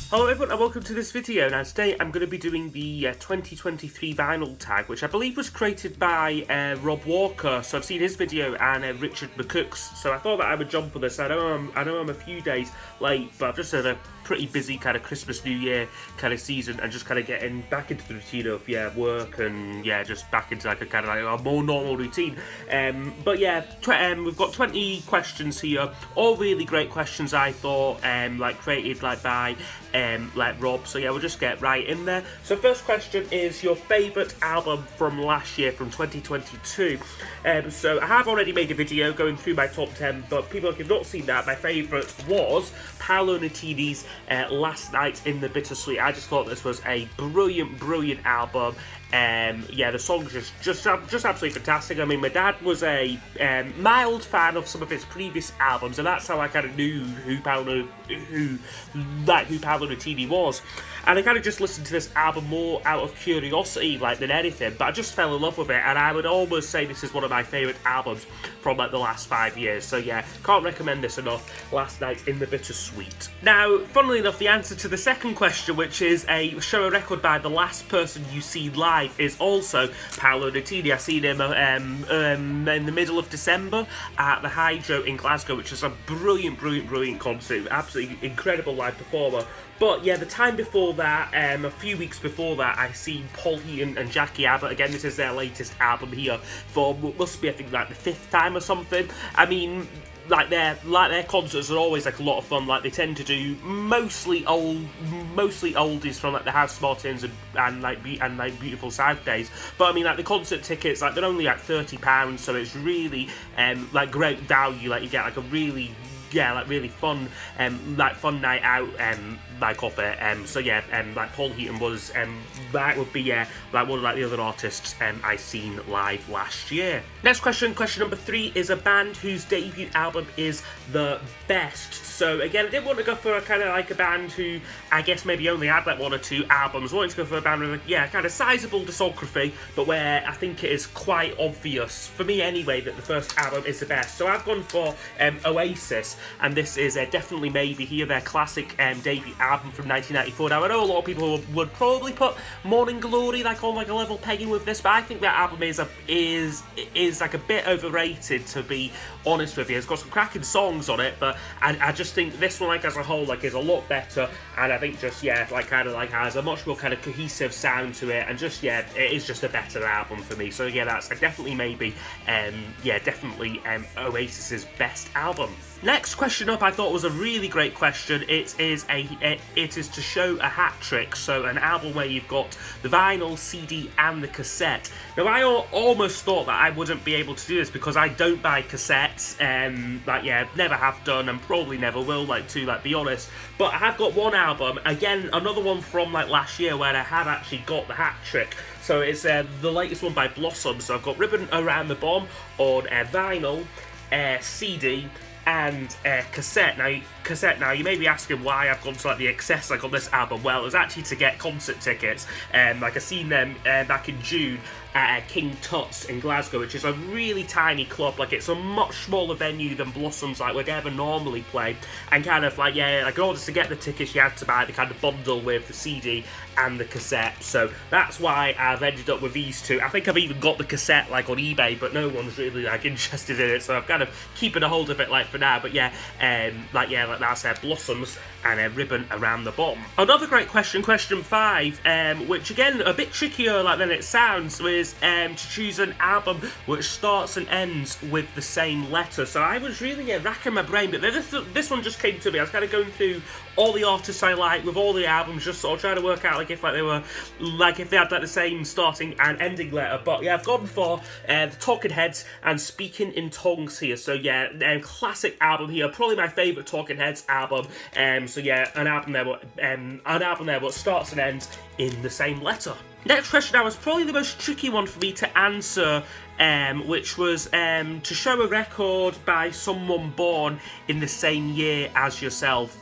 Hello everyone and welcome to this video. Now today I'm going to be doing the 2023 vinyl tag, which I believe was created by Rob Walker. So I've seen his video and Richard McCook's, so I thought that I would jump on this. I know I'm a few days late, but I've just had a pretty busy kind of Christmas New Year kind of season and just kind of getting back into the routine of work and just back into like a kind of like a more normal routine. But yeah, we've got 20 questions here, all really great questions I thought, like created like by like Rob. So yeah, we'll just get right in there. So first question is your favourite album from last year, from 2022. So I have already made a video going through my top 10, but people if you've not seen that, my favourite was Paolo Nutini's Last Night in the Bittersweet. I just thought this was a brilliant album. The song's just absolutely fantastic. I mean, my dad was a mild fan of some of his previous albums, and that's how I kind of knew who Paolo Nutini was. And I kind of just listened to this album more out of curiosity, like, than anything. But I just fell in love with it, and I would almost say this is one of my favourite albums from like the last 5 years. So yeah, can't recommend this enough. Last Night in the Bittersweet. Now, funnily enough, the answer to the second question, which is show a record by the last person you see live, is also Paolo Nutini. I seen him in the middle of December at the Hydro in Glasgow, which is a brilliant concert. Absolutely incredible live performer. But yeah, the time before that, a few weeks before that, I seen Paul Heaton and Jackie Abbott. Again, this is their latest album here for, must be I think like the 5th time or something. I mean, like their concerts are always like a lot of fun. Like they tend to do mostly oldies from like the House Martins and Beautiful South days. But I mean, like the concert tickets, like they're only like £30, so it's really like great value. Like you get like a really really fun fun night out like off it. So yeah, like Paul Heaton was that would be like one of like the other artists I seen live last year. Next question number 3 is a band whose debut album is the best. So again, I didn't want to go for a kind of like a band who I guess maybe only had like 1 or 2 albums. I wanted to go for a band with a kind of sizable discography, but where I think it is quite obvious, for me anyway, that the first album is the best. So I've gone for Oasis, and this is definitely maybe here their classic debut album from 1994. Now I know a lot of people would probably put Morning Glory like on like a level pegging with this, but I think that album is like a bit overrated, to be honest with you. It's got some cracking songs on it, but I just think this one like as a whole like is a lot better, and I think just like kind of like has a much more kind of cohesive sound to it, and just it is just a better album for me. So yeah, that's definitely maybe Oasis's best album. Next question up I thought was a really great question. It is to show a hat trick, so an album where you've got the vinyl, CD and the cassette. Now I almost thought that I wouldn't be able to do this because I don't buy cassettes, never have done and probably never will, to be honest. But I have got one album, again another one from like last year, where I have actually got the hat trick. So it's the latest one by Blossom. So I've got Ribbon Around the Bomb on vinyl, CD and cassette. Now you may be asking why I've gone to like the excess like on this album. Well, it was actually to get concert tickets. Like I seen them back in June at King Tut's in Glasgow, which is a really tiny club. Like it's a much smaller venue than Blossoms like would ever normally play, and kind of like in order to get the tickets you had to buy the kind of bundle with the CD and the cassette. So that's why I've ended up with these two. I think I've even got the cassette like on eBay, but no one's really like interested in it, so I'm kind of keeping a hold of it like for now. But like that's Blossoms and Ribbon Around the Bomb. Another great question 5, which again a bit trickier like than it sounds, is to choose an album which starts and ends with the same letter. So I was really racking my brain, but this one just came to me. I was kind of going through all the artists I like with all the albums, just sort of trying to work out like if they had like the same starting and ending letter. But yeah, I've gone for the Talking Heads and Speaking in Tongues here. So yeah, classic album here, probably my favourite Talking Heads album. So yeah, an album there what starts and ends in the same letter. Next question now was probably the most tricky one for me to answer, which was to show a record by someone born in the same year as yourself,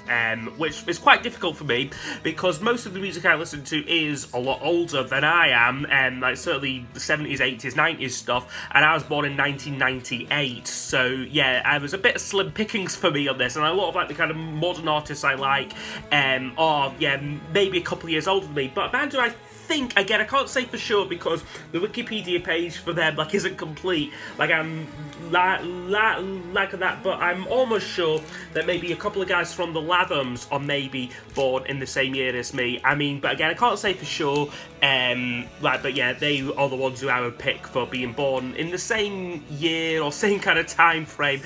which is quite difficult for me because most of the music I listen to is a lot older than I am, like certainly the 70s, 80s, 90s stuff, and I was born in 1998, so yeah, it was a bit of slim pickings for me on this, and a lot of like the kind of modern artists I like are, yeah, maybe a couple of years older than me, but a band who I think, again, I can't say for sure because the Wikipedia page for them like isn't complete. Like I'm like that, but I'm almost sure that maybe a couple of guys from the Lathams are maybe born in the same year as me. I mean, but again, I can't say for sure. But yeah, they are the ones who I would pick for being born in the same year or same kind of time frame,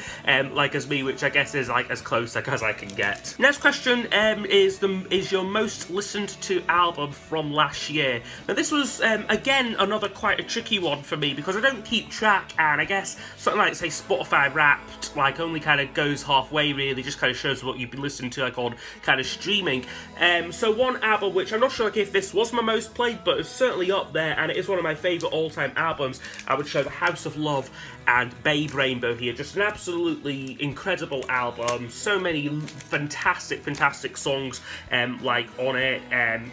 like as me, which I guess is like as close as I can get. Next question is your most listened to album from last year. Now this was again another quite a tricky one for me because I don't keep track, and I guess something like say Spotify Wrapped like only kind of goes halfway really, just kind of shows what you've been listening to like on kind of streaming. So one album which I'm not sure like if this was my most played, but it's certainly up there, and it is one of my favourite all-time albums. I would show The House of Love and Babe Rainbow here. Just an absolutely incredible album. So many fantastic songs like on it.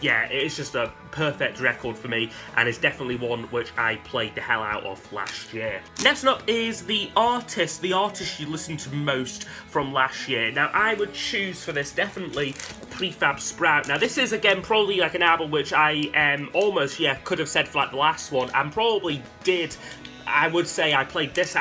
Yeah, it is just a perfect record for me, and it's definitely one which I played the hell out of last year. Next up is the artist you listened to most from last year. Now I would choose for this definitely Prefab Sprout. Now this is again probably like an album which I almost could have said for like the last one, and probably did. I would say I played this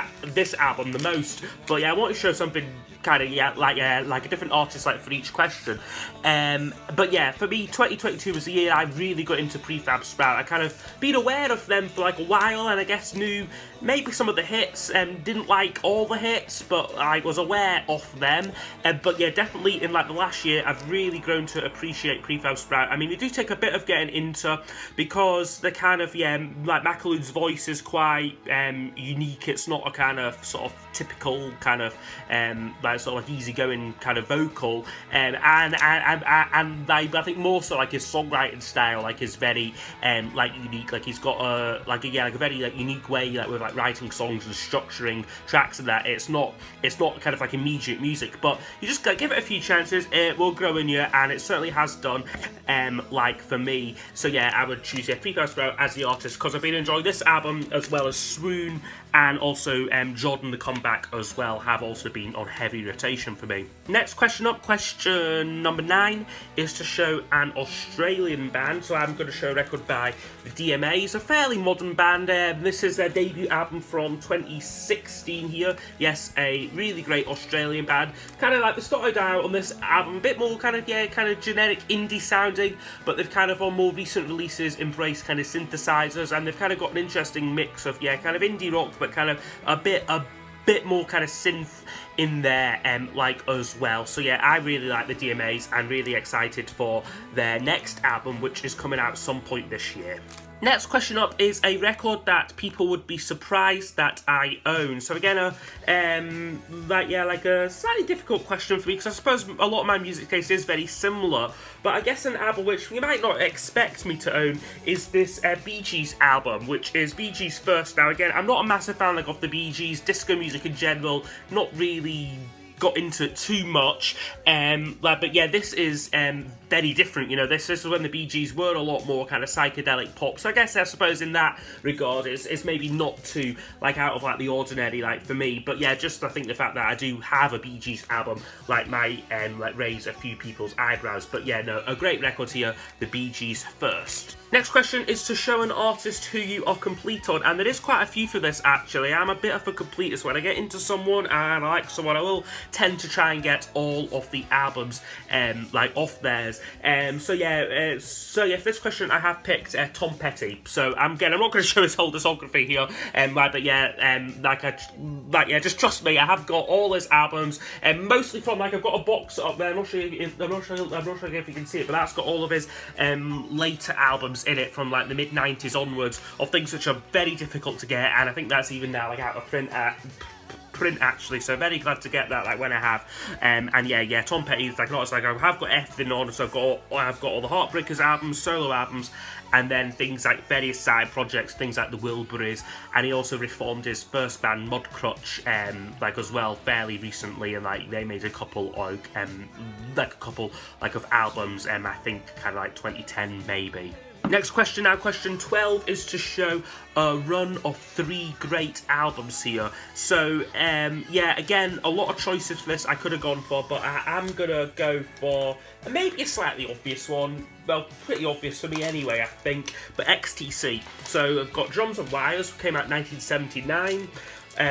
album the most, but yeah, I want to show something kind of like a different artist like for each question. But yeah, for me 2022 was the year I really got into Prefab Sprout. I kind of been aware of them for like a while, and I guess knew maybe some of the hits, didn't like all the hits, but I was aware of them. But yeah, definitely in like the last year I've really grown to appreciate Prefab Sprout. I mean, they do take a bit of getting into because they're kind of like McAloon's voice is quite unique. It's not a kind of sort of typical kind of like sort of like easygoing kind of vocal, and I think more so like his songwriting style like is very like unique. Like he's got a very like unique way like with like writing songs and structuring tracks and that. It's not kind of like immediate music, but you just give it a few chances, it will grow in you, and it certainly has done like for me. So yeah, I would choose Prefab Sprout as the artist because I've been enjoying this album as well as Swoon, and also Jordan the Comeback as well have also been on heavy rotation for me. Next question up, question number 9, is to show an Australian band. So I'm going to show a record by the DMAs, a fairly modern band. This is their debut album from 2016 here. Yes, a really great Australian band. Kind of like they started out on this album a bit more kind of generic indie sounding, but they've kind of on more recent releases embraced kind of synthesizers, and they've kind of got an interesting mix of kind of indie rock, but kind of a bit more kind of synth in there like as well. So yeah, I really like the DMAs and really excited for their next album, which is coming out at some point this year. Next question up is a record that people would be surprised that I own. So again, like a slightly difficult question for me because I suppose a lot of my music taste is very similar. But I guess an album which you might not expect me to own is this Bee Gees album, which is Bee Gees' first. Now again, I'm not a massive fan of the Bee Gees, disco music in general, not really got into it too much, but yeah, this is very different. This is when the Bee Gees were a lot more kind of psychedelic pop, so I guess I suppose in that regard it's maybe not too like out of like the ordinary like for me. But yeah, just I think the fact that I do have a Bee Gees album like might like raise a few people's eyebrows. But yeah, no, a great record here, the Bee Gees' first. Next question is to show an artist who you are complete on, and there is quite a few for this actually. I'm a bit of a completist. When I get into someone and I like someone, I will tend to try and get all of the albums like off theirs. So for this question I have picked Tom Petty. So I'm not going to show his whole discography here, just trust me, I have got all his albums, mostly from I've got a box up there. I'm not sure if you can see it, but that's got all of his later albums in it from the mid 90s onwards, of things which are very difficult to get, and I think that's even now out of print at print actually, so very glad to get that, like, when I have. And yeah, Tom Petty's, like, not like I have got everything on, so I've got all the Heartbreakers albums, solo albums, and then things like various side projects, things like the Wilburys, and he also reformed his first band Mudcrutch, like, as well, fairly recently, and like they made a couple of albums, I think kind of like 2010 maybe. Next question now, question 12, is to show a run of 3 great albums here. So, yeah, again, a lot of choices for this I could have gone for, but I am going to go for maybe a slightly obvious one. Well, pretty obvious for me anyway, I think, but XTC. So, I've got Drums and Wires, came out in 1979.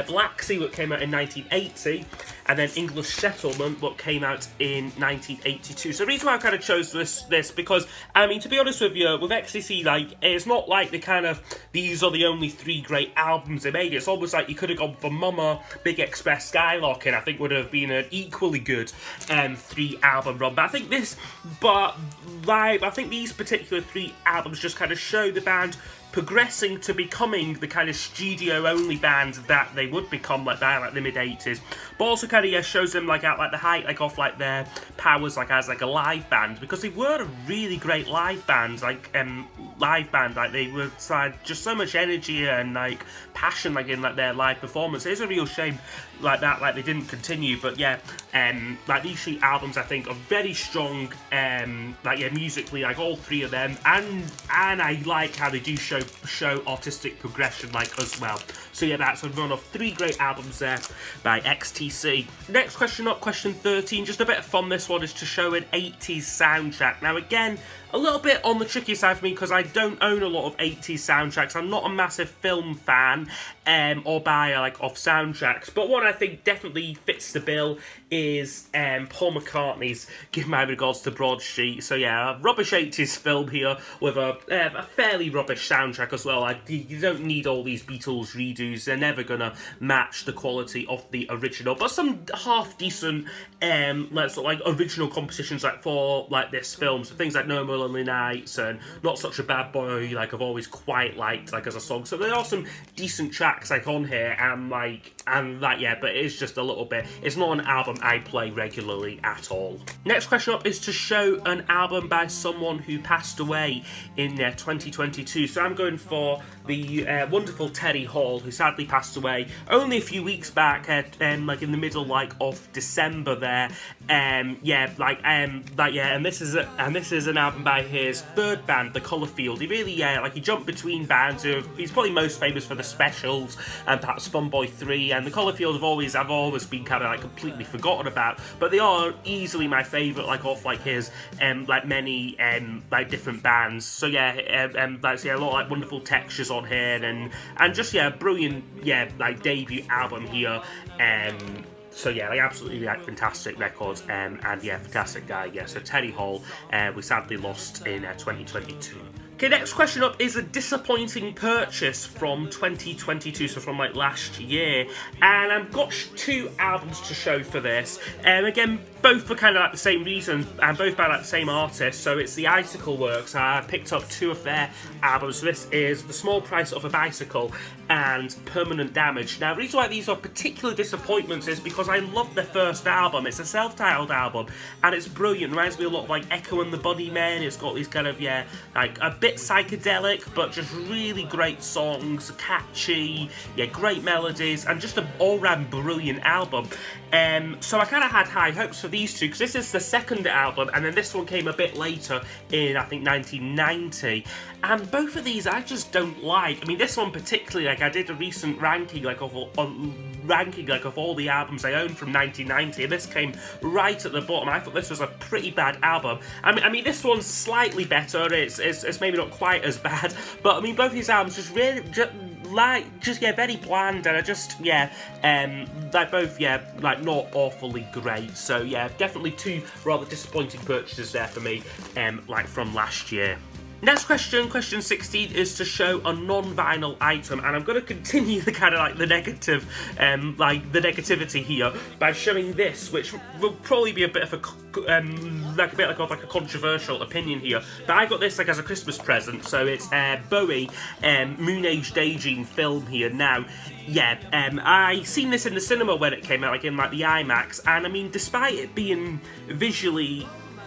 Black Sea, what came out in 1980, and then English Settlement, what came out in 1982. So the reason why I kind of chose this because, I mean, to be honest with you, with XTC, like, it's not like the kind of, these are the only 3 great albums they made. It's almost like you could have gone for Mama, Big Express, Skylark, and I think would have been an equally good 3-album run. But I think I think these particular 3 albums just kind of show the band progressing to becoming the kind of studio-only band that they would become, like, by like the mid-80s, but also kind of shows them like at like the height, like, of like their powers, like as like a live band, because they were a really great live band, like they were just so much energy and like passion, like in like their live performance. It's a real shame like that, like they didn't continue, but yeah, like these 3 albums I think are very strong, like yeah, musically, like all 3 of them, and I like how they do show artistic progression, like, as well. So yeah, that's a run of 3 great albums there by XTC. Next question up, question 13, just a bit of fun. This one is to show an 80s soundtrack. Now again, a little bit on the tricky side for me because I don't own a lot of 80s soundtracks. I'm not a massive film fan or buyer like of soundtracks, but one I think definitely fits the bill is Paul McCartney's Give My Regards to Broad Street. So yeah, a rubbish 80s film here with a fairly rubbish soundtrack as well. You don't need all these Beatles redos. They're never gonna match the quality of the original, but some half decent like original compositions like for like this film. So things like No More Lonely Nights and Not Such a Bad Boy, like I've always quite liked like as a song. So there are some decent tracks like on here, but it is just a little bit. It's not an album I play regularly at all. Next question up is to show an album by someone who passed away in 2022. So I'm going for the wonderful Terry Hall, who sadly passed away only a few weeks back, like in the middle of December there. And this is an album by his third band, The Colourfield. He really he jumped between bands. He's probably most famous for The Specials and perhaps Fun Boy 3, and The Colourfield I've always been kind of like completely forgotten about, but they are easily my favourite, like off like his like many like different bands. So yeah, a lot of like wonderful textures on here, and just brilliant like debut album here. So yeah, like absolutely like fantastic records, and yeah, fantastic guy. Yeah, so Terry Hall, we sadly lost in 2022. Okay, next question up is a disappointing purchase from 2022, so from like last year, and I've got 2 albums to show for this. Again, both for kind of like the same reasons, and both by like the same artist. So it's the Icicle Works. I picked up 2 of their albums. So this is The Small Price of a Bicycle and Permanent Damage. Now, the reason why these are particular disappointments is because I love their first album. It's a self-titled album, and it's brilliant. It reminds me a lot of like Echo and the Bunnymen. It's got these kind of like a bit psychedelic, but just really great songs, catchy, great melodies, and just an all-round brilliant album. So I kind of had high hopes for these 2, because this is the second album, and then this one came a bit later in, I think, 1990. And both of these I just don't like. I mean, this one particularly, like I did a recent ranking of all the albums I own from 1990, and this came right at the bottom. I thought this was a pretty bad album. I mean this one's slightly better. It's maybe not quite as bad, but I mean both these albums just really very bland, and I just like not awfully great. So yeah, definitely 2 rather disappointing purchases there for me, like from last year. Next question, question 16, is to show a non-vinyl item, and I'm going to continue the kind of like the negative, like the negativity here by showing this, which will probably be a bit of a, like a controversial opinion here. But I got this like as a Christmas present, so it's Bowie, Moon Age Daydream film here. Now, yeah, I seen this in the cinema when it came out, like in like the IMAX, and I mean, despite it being visually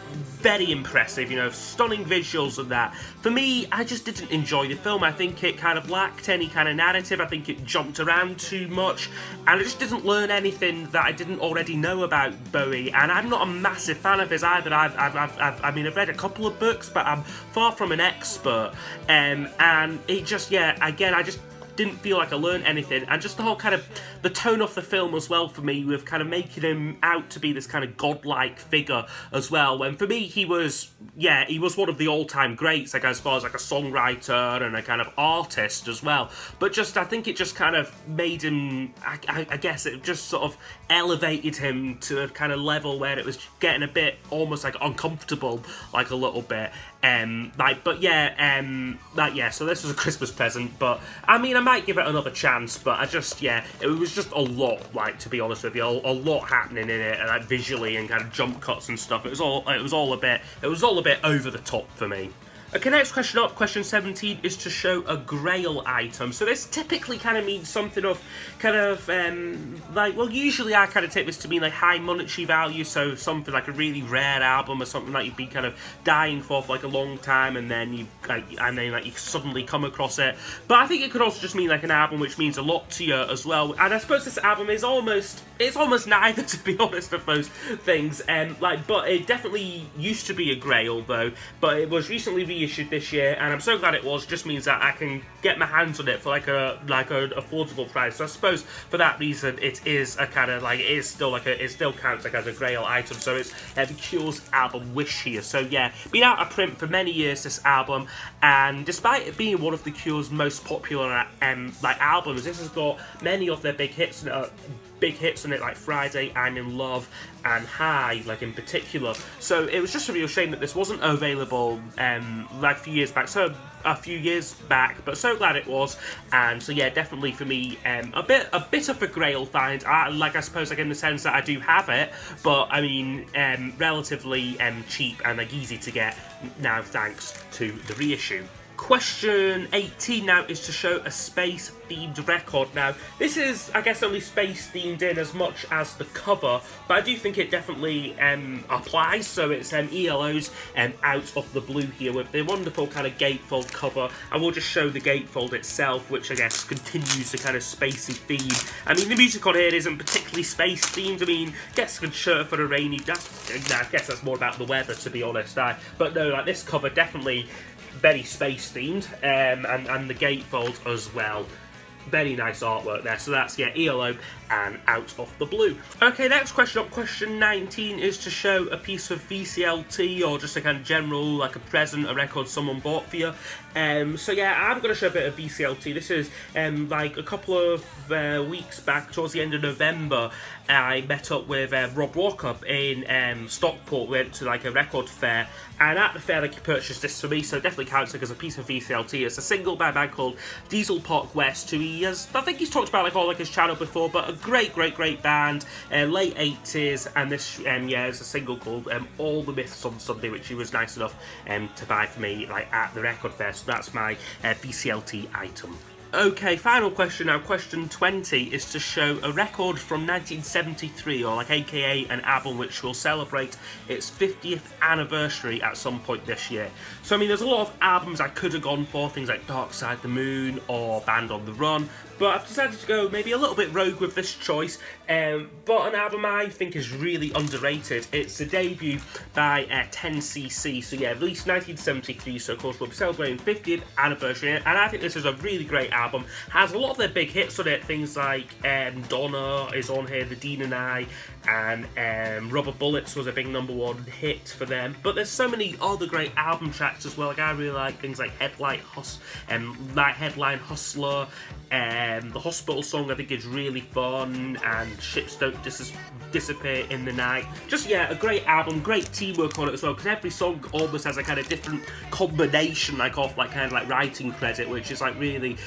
very impressive, you know, stunning visuals and that, for me, I just didn't enjoy the film. I think it kind of lacked any kind of narrative. I think it jumped around too much, and I just didn't learn anything that I didn't already know about Bowie. And I'm not a massive fan of his either. I mean, I've read a couple of books, but I'm far from an expert. And it just, yeah, again, I just didn't feel like I learned anything, and just the whole kind of the tone of the film as well for me, with kind of making him out to be this kind of godlike figure as well, when for me he was one of the all-time greats, like as far as like a songwriter and a kind of artist as well. But just I think it just kind of made him, I guess it just sort of elevated him to a kind of level where it was getting a bit almost like uncomfortable, like a little bit. So this was a Christmas present, but I mean, I might give it another chance, but it was just a lot, like, to be honest with you, a lot happening in it, and like visually and kind of jump cuts and stuff. It was all a bit over the top for me. Okay, next question up, question 17, is to show a Grail item. So this typically kind of means something of usually I kind of take this to mean like high monetary value, so something like a really rare album or something that you've been kind of dying for like a long time, and then you suddenly come across it. But I think it could also just mean like an album which means a lot to you as well. And I suppose this album is almost neither, to be honest, of those things. But it definitely used to be a Grail though, but it was recently reissued this year, and I'm so glad it was. Just means that I can get my hands on it for like an affordable price. So I suppose for that reason, it is a kind of like, it still counts like as a Grail item. So it's the Cure's album Wish here. So yeah, been out of print for many years, this album, and despite it being one of the Cure's most popular albums, this has got many of their big hits in it, like Friday, I'm in Love, and High, like in particular. So it was just a real shame that this wasn't available like a few years back, but so glad it was. And so yeah, definitely for me, a bit of a Grail find. I suppose like in the sense that I do have it, but I mean relatively cheap and like easy to get now thanks to the reissue. Question 18 now is to show a space-themed record. Now, this is, I guess, only space-themed in as much as the cover, but I do think it definitely applies. So it's ELO's Out of the Blue here with the wonderful kind of gatefold cover. I will just show the gatefold itself, which I guess continues the kind of spacey theme. I mean, the music on here isn't particularly space-themed. I mean, gets a good shirt for a rainy day. I guess that's more about the weather, to be honest. But no, like this cover definitely very space themed, and the gatefold as well. Very nice artwork there. So that's, yeah, ELO and Out of the Blue. Okay, next question up, question 19, is to show a piece of VCLT or just a kind of general, like a present, a record someone bought for you. So yeah, I'm going to show a bit of VCLT. This is like a couple of weeks back, towards the end of November, I met up with Rob Walker in Stockport. We went to like a record fair, and at the fair like he purchased this for me, so it definitely counts like as a piece of VCLT. It's a single by a band called Diesel Park West, who I think he's talked about like all like his channel before, but a great band, late 80s, and this is a single called All the Myths on Sunday, which he was nice enough to buy for me like at the record fair. So that's my VCLT item. Okay, final question now, question 20, is to show a record from 1973, or like aka an album which will celebrate its 50th anniversary at some point this year. So I mean, there's a lot of albums I could have gone for, things like Dark Side the Moon or Band on the Run, but I've decided to go maybe a little bit rogue with this choice, but an album I think is really underrated. It's the debut by 10cc, so yeah, released 1973, so of course we'll be celebrating 50th anniversary, and I think this is a really great album. Has a lot of their big hits on it, things like Donna is on here, The Dean and I, and Rubber Bullets was a big #1 hit for them. But there's so many other great album tracks as well. Like, I really like things like Headline Hustler, the Hospital song I think is really fun, and Ships Don't Disappear in the Night. Just, yeah, a great album, great teamwork on it as well, because every song almost has a kind of different combination, like, of, like, kind of, like, writing credit, which is, like, really,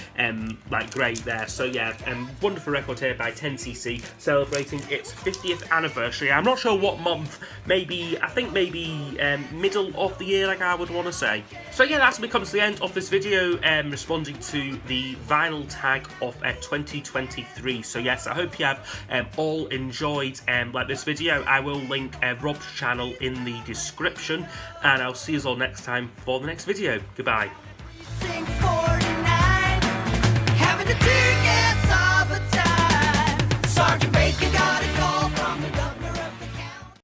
like, great there. So, yeah, wonderful record here by 10cc, celebrating its 50th anniversary. I'm not sure what month, I think maybe middle of the year, like I would want to say. So, yeah, that's comes to the end of this video, responding to the vinyl tag of 2023. So, yes, I hope you have all enjoyed like this video. I will link Rob's channel in the description, and I'll see you all next time for the next video. Goodbye.